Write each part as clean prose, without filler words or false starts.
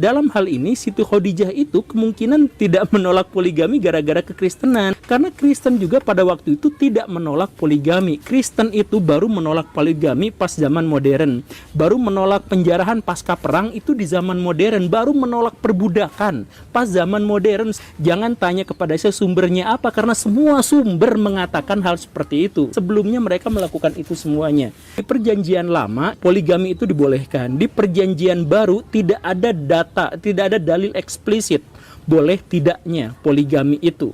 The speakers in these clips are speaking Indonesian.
Dalam hal ini Siti Khadijah itu kemungkinan tidak menolak poligami gara-gara kekristenan, karena Kristen juga pada waktu itu tidak menolak poligami. Kristen itu baru menolak poligami pas zaman modern, baru menolak penjarahan pasca perang itu di zaman modern, baru menolak perbudakan pas zaman modern. Jangan tanya kepada saya sumbernya apa, karena semua sumber mengatakan hal seperti itu. Sebelumnya mereka melakukan itu semuanya. Di perjanjian lama poligami itu dibolehkan, di perjanjian baru tidak ada tidak ada dalil eksplisit boleh tidaknya poligami itu.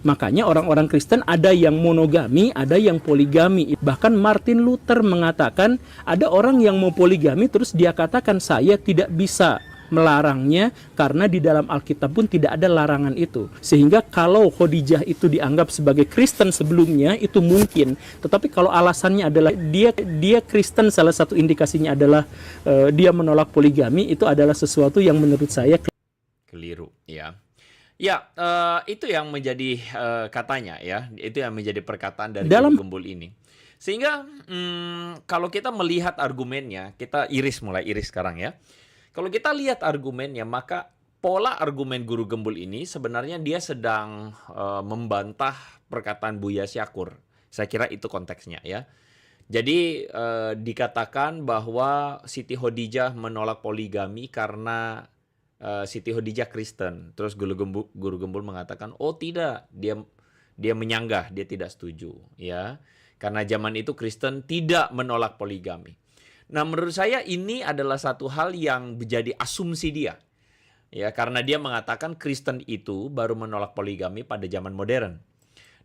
Makanya orang-orang Kristen ada yang monogami, ada yang poligami. Bahkan Martin Luther mengatakan ada orang yang mau poligami terus dia katakan saya tidak bisa melarangnya karena di dalam Alkitab pun tidak ada larangan itu. Sehingga kalau Khadijah itu dianggap sebagai Kristen sebelumnya itu mungkin. Tetapi kalau alasannya adalah dia Kristen, salah satu indikasinya adalah dia menolak poligami, itu adalah sesuatu yang menurut saya keliru, ya. Ya, itu yang menjadi katanya, ya. Itu yang menjadi perkataan dari Guru Gembul ini. Sehingga kalau kita melihat argumennya, kita mulai iris sekarang ya. Kalau kita lihat argumennya, maka pola argumen Guru Gembul ini sebenarnya dia sedang membantah perkataan Buya Syakur. Saya kira itu konteksnya ya. Jadi dikatakan bahwa Siti Khadijah menolak poligami karena Siti Khadijah Kristen. Terus Guru Gembul mengatakan, oh tidak, dia menyanggah, dia tidak setuju ya. Karena zaman itu Kristen tidak menolak poligami. Nah, menurut saya ini adalah satu hal yang menjadi asumsi dia. Ya, karena dia mengatakan Kristen itu baru menolak poligami pada zaman modern.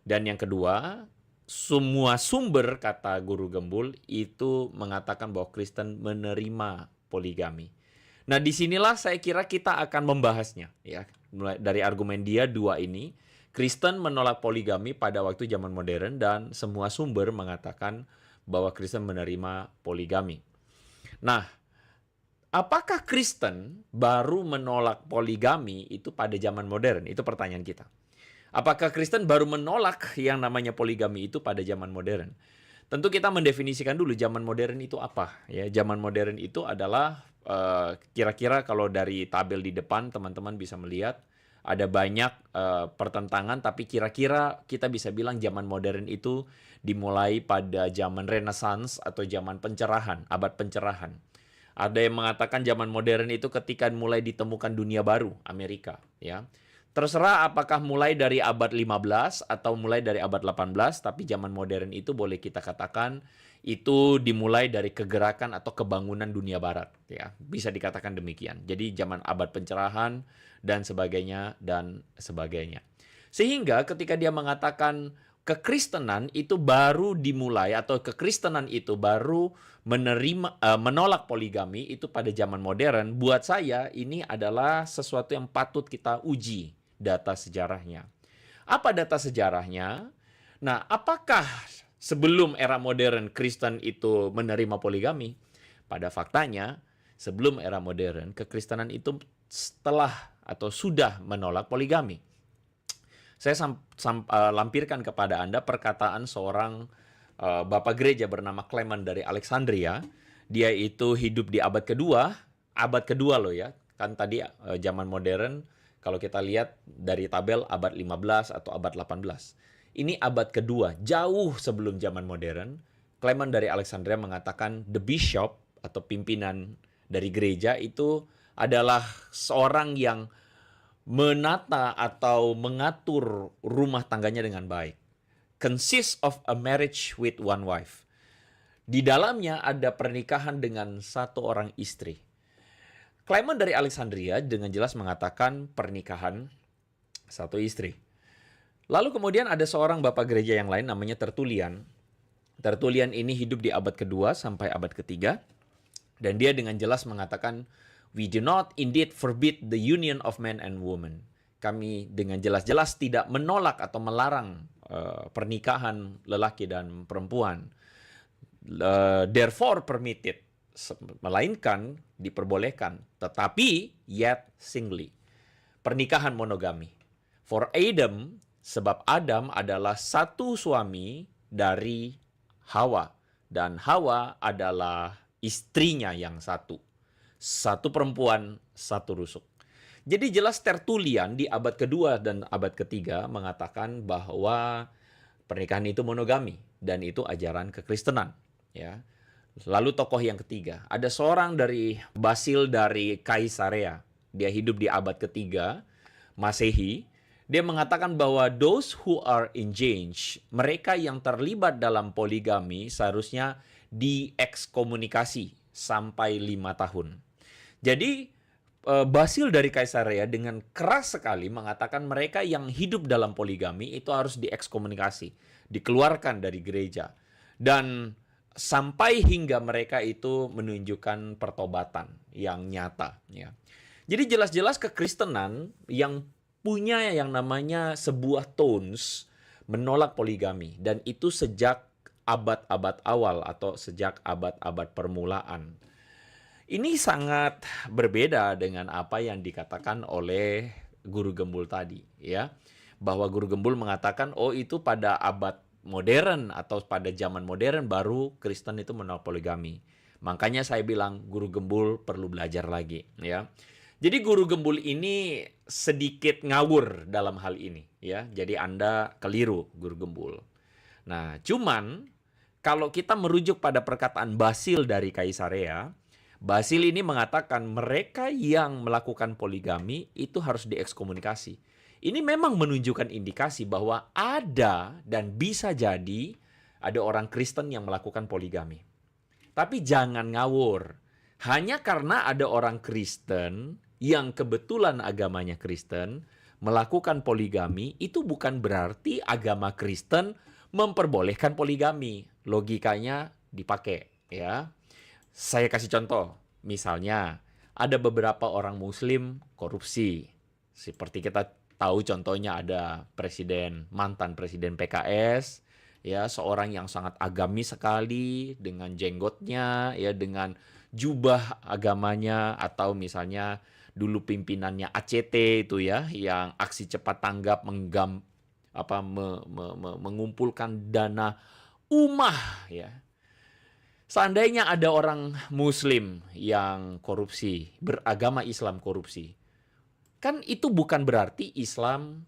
Dan yang kedua, semua sumber kata Guru Gembul itu mengatakan bahwa Kristen menerima poligami. Nah, disinilah saya kira kita akan membahasnya. Ya, mulai dari argumen dia dua ini, Kristen menolak poligami pada waktu zaman modern dan semua sumber mengatakan bahwa Kristen menerima poligami. Nah, apakah Kristen baru menolak poligami itu pada zaman modern? Itu pertanyaan kita. Apakah Kristen baru menolak yang namanya poligami itu pada zaman modern? Tentu kita mendefinisikan dulu zaman modern itu apa. Ya, zaman modern itu adalah kira-kira kalau dari tabel di depan teman-teman bisa melihat ada banyak pertentangan, tapi kira-kira kita bisa bilang zaman modern itu dimulai pada zaman Renaissance atau zaman pencerahan, abad pencerahan. Ada yang mengatakan zaman modern itu ketika mulai ditemukan dunia baru, Amerika. Ya. Terserah apakah mulai dari abad 15 atau mulai dari abad 18, tapi zaman modern itu boleh kita katakan itu dimulai dari kegerakan atau kebangunan dunia barat. Ya. Bisa dikatakan demikian. Jadi zaman abad pencerahan dan sebagainya dan sebagainya. Sehingga ketika dia mengatakan kekristenan itu baru dimulai atau kekristenan itu baru menolak poligami itu pada zaman modern, buat saya ini adalah sesuatu yang patut kita uji data sejarahnya. Apa data sejarahnya? Nah, apakah sebelum era modern Kristen itu menerima poligami? Pada faktanya, sebelum era modern, kekristenan itu setelah atau sudah menolak poligami. Saya lampirkan kepada Anda perkataan seorang bapak gereja bernama Clement dari Alexandria. Dia itu hidup di abad kedua loh ya. Kan tadi zaman modern, kalau kita lihat dari tabel abad 15 atau abad 18. Ini abad kedua, jauh sebelum zaman modern. Clement dari Alexandria mengatakan the bishop atau pimpinan dari gereja itu adalah seorang yang menata atau mengatur rumah tangganya dengan baik. Consists of a marriage with one wife. Di dalamnya ada pernikahan dengan satu orang istri. Clement dari Alexandria dengan jelas mengatakan pernikahan satu istri. Lalu kemudian ada seorang bapak gereja yang lain namanya Tertullian. Tertullian ini hidup di abad kedua sampai abad ketiga. Dan dia dengan jelas mengatakan, we do not indeed forbid the union of man and woman. Kami dengan jelas-jelas tidak menolak atau melarang pernikahan lelaki dan perempuan. Therefore permitted, melainkan diperbolehkan, tetapi yet singly. Pernikahan monogami. For Adam, sebab Adam adalah satu suami dari Hawa. Dan Hawa adalah istrinya yang satu. satu perempuan, satu rusuk. Jadi jelas Tertullian di abad kedua dan abad ketiga mengatakan bahwa pernikahan itu monogami dan itu ajaran kekristenan, ya. Lalu tokoh yang ketiga, ada seorang dari Basil dari Kaisarea. Dia hidup di abad ketiga Masehi. Dia mengatakan bahwa those who are engaged, mereka yang terlibat dalam poligami seharusnya diekskomunikasi sampai 5 tahun. Jadi Basil dari Kaisarea dengan keras sekali mengatakan mereka yang hidup dalam poligami itu harus diekskomunikasi, dikeluarkan dari gereja. Dan sampai hingga mereka itu menunjukkan pertobatan yang nyata, ya. Jadi jelas-jelas kekristenan yang punya yang namanya sebuah tones menolak poligami, dan itu sejak abad-abad awal atau sejak abad-abad permulaan. Ini sangat berbeda dengan apa yang dikatakan oleh Guru Gembul tadi, ya. Bahwa Guru Gembul mengatakan, oh itu pada abad modern atau pada zaman modern baru Kristen itu menolak poligami. Makanya saya bilang Guru Gembul perlu belajar lagi, ya. Jadi Guru Gembul ini sedikit ngawur dalam hal ini, ya. Jadi Anda keliru, Guru Gembul. Nah, cuman kalau kita merujuk pada perkataan Basil dari Kaisarea, Basil ini mengatakan mereka yang melakukan poligami itu harus diekskomunikasi. Ini memang menunjukkan indikasi bahwa ada dan bisa jadi ada orang Kristen yang melakukan poligami. Tapi jangan ngawur. Hanya karena ada orang Kristen yang kebetulan agamanya Kristen melakukan poligami, itu bukan berarti agama Kristen memperbolehkan poligami. Logikanya dipakai, ya. Saya kasih contoh. Misalnya, ada beberapa orang Muslim korupsi. Seperti kita tahu contohnya ada mantan presiden PKS, ya, seorang yang sangat agamis sekali dengan jenggotnya, ya, dengan jubah agamanya, atau misalnya dulu pimpinannya ACT itu, ya, yang aksi cepat tanggap mengumpulkan dana umah, ya. Seandainya ada orang Muslim yang korupsi, beragama Islam korupsi, kan itu bukan berarti Islam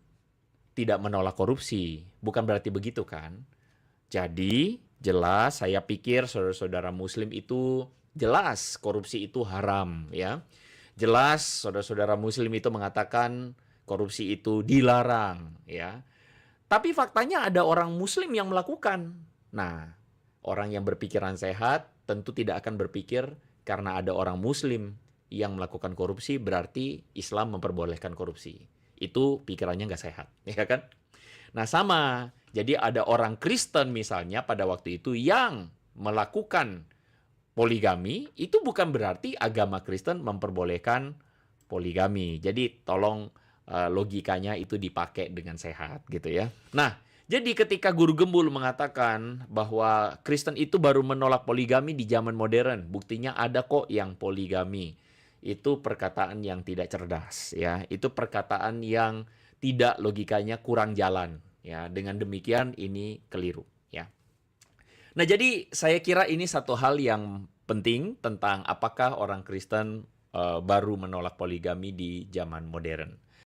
tidak menolak korupsi. Bukan berarti begitu, kan? Jadi, jelas saya pikir saudara-saudara Muslim itu jelas korupsi itu haram, ya. Jelas saudara-saudara Muslim itu mengatakan korupsi itu dilarang, ya. Tapi faktanya ada orang Muslim yang melakukan. Nah, orang yang berpikiran sehat tentu tidak akan berpikir karena ada orang Muslim yang melakukan korupsi berarti Islam memperbolehkan korupsi. Itu pikirannya nggak sehat, ya kan? Nah, sama. Jadi ada orang Kristen misalnya pada waktu itu yang melakukan poligami, itu bukan berarti agama Kristen memperbolehkan poligami. Jadi tolong logikanya itu dipakai dengan sehat gitu, ya. Nah, jadi ketika Guru Gembul mengatakan bahwa Kristen itu baru menolak poligami di zaman modern, buktinya ada kok yang poligami. Itu perkataan yang tidak cerdas, ya. Itu perkataan yang tidak logikanya kurang jalan, ya. Dengan demikian ini keliru, ya. Nah, jadi saya kira ini satu hal yang penting tentang apakah orang Kristen baru menolak poligami di zaman modern.